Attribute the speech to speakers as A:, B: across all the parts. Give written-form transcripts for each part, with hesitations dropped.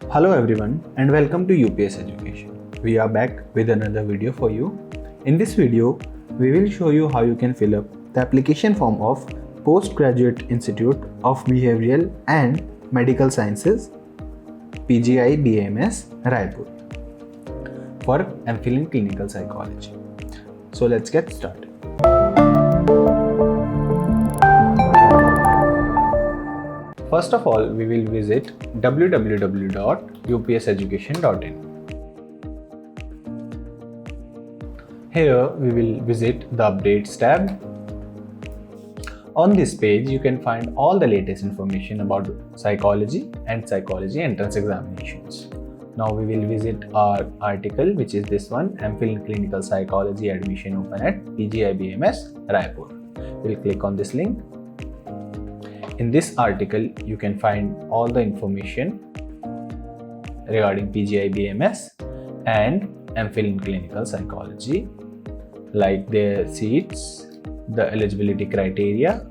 A: Hello everyone and welcome to UPS Education. We are back with another video for you. In this video, we will show you how you can fill up the application form of Postgraduate Institute of Behavioral and Medical Sciences PGIBAMS Raipur for M.Phil in Clinical Psychology. So let's get started. First of all, we will visit www.upseducation.in. Here we will visit the Updates tab. On this page, you can find all the latest information about psychology and psychology entrance examinations. Now we will visit our article, which is this one, M.Phil in Clinical Psychology admission open at PGIBAMS Raipur. We'll click on this link. In this article, you can find all the information regarding PGIBAMS and M.Phil in Clinical Psychology, like their seats, the eligibility criteria,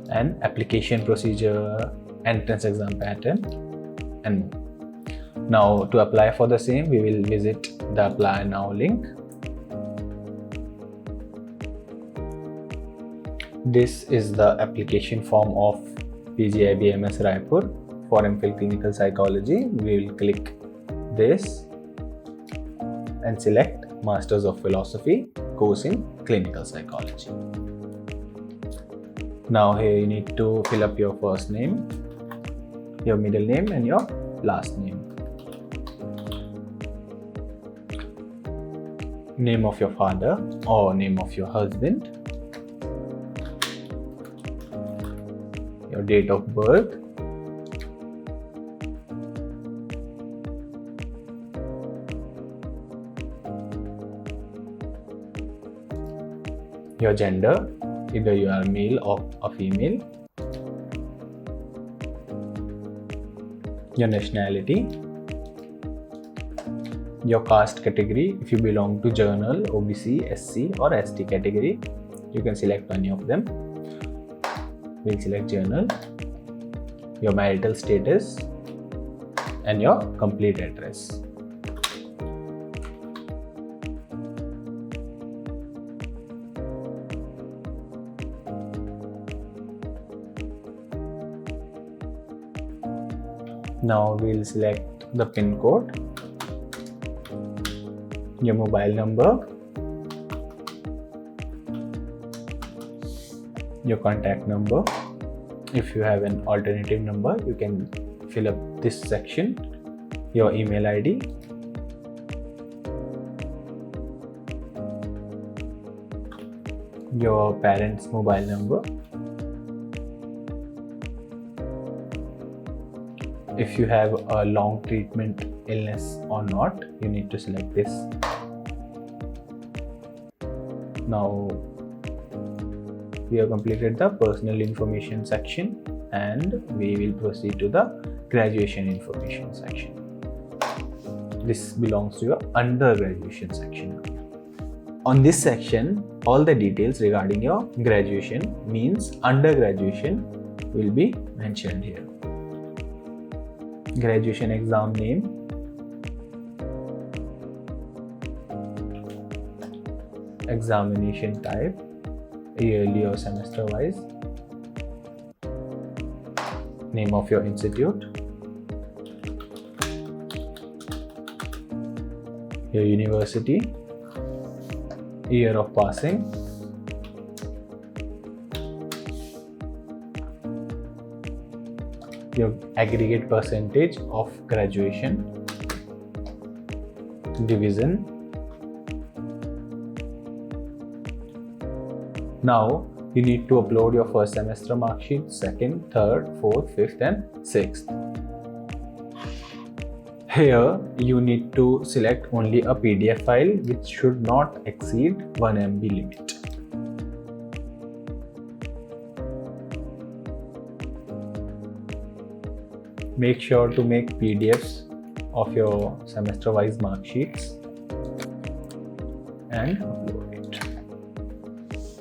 A: and application procedure, entrance exam pattern, and more. Now, to apply for the same, we will visit the Apply Now link. This is the application form of PGIBAMS Raipur for M.Phil Clinical Psychology. We will click this and select Masters of Philosophy course in Clinical Psychology. Now here you need to fill up your first name, your middle name and your last name. Name of your father or name of your husband. Your date of birth, your gender, either you are male or a female, your nationality, your caste category, if you belong to General, OBC, SC or ST category, you can select any of them. We'll select General, your marital status and your complete address. Now we'll select the PIN code, your mobile number, your contact number. If you have an alternative number, you can fill up this section, your email ID, your parents' mobile number. If you have a long treatment illness or not, you need to select this. Now we have completed the personal information section and we will proceed to the graduation information section. This belongs to your undergraduation section. On this section, all the details regarding your graduation, means undergraduation, will be mentioned here. Graduation exam name, examination type, yearly or semester wise, name of your institute, your university, year of passing, your aggregate percentage of graduation, division. Now you need to upload your first semester mark sheet, second, third, fourth, fifth and sixth. Here you need to select only a PDF file which should not exceed 1 MB limit. Make sure to make PDFs of your semester wise mark sheets and upload it.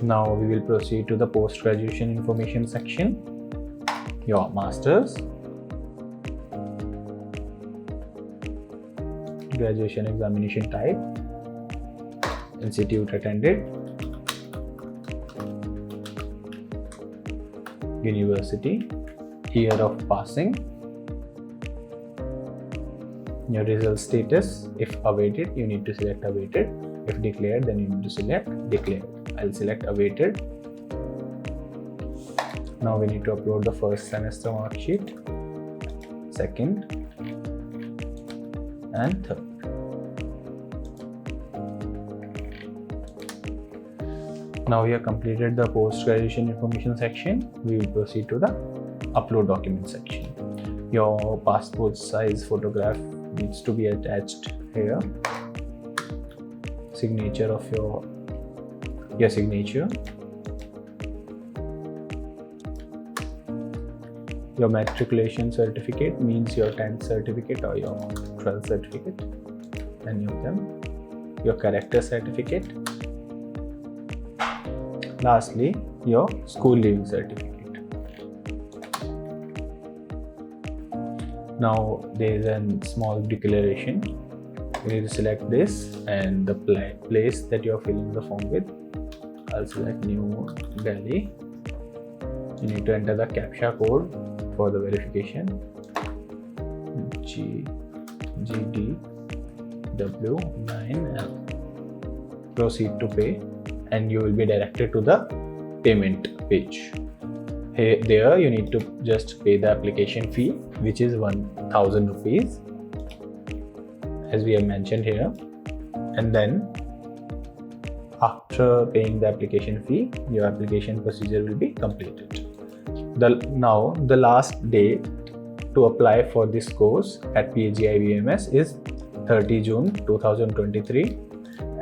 A: Now we will proceed to the post-graduation information section. Your masters, graduation examination type, institute attended, university, year of passing, your result status. If awaited, you need to select awaited. If declared, then you need to select declared. I'll select awaited. Now we need to upload the first semester mark sheet, second and third. Now we have completed the post-graduation information section. We will proceed to the upload document section. Your passport size photograph needs to be attached here. Signature of your signature. Your matriculation certificate means your 10th certificate or your 12th certificate, any of them. Your character certificate. Lastly, your school leaving certificate. Now there is a small declaration. You need to select this and the place that you are filling the form with. I'll select New Delhi. You need to enter the CAPTCHA code for the verification. GDW9L. Proceed to pay, and you will be directed to the payment page. There you need to just pay the application fee, which is 1000 rupees, as we have mentioned here. And then after paying the application fee, your application procedure will be completed. Now the last date to apply for this course at PGIBAMS is 30 June 2023,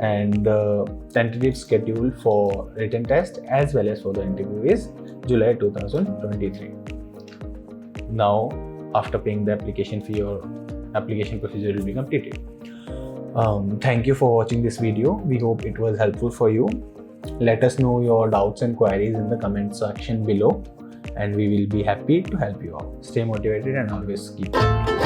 A: and the tentative schedule for written test as well as for the interview is July 2023. Now after paying the application fee, your application procedure will be completed. Thank you for watching this video. We hope it was helpful for you. Let us know your doubts and queries in the comment section below, and we will be happy to help you out. Stay motivated and always keep learning.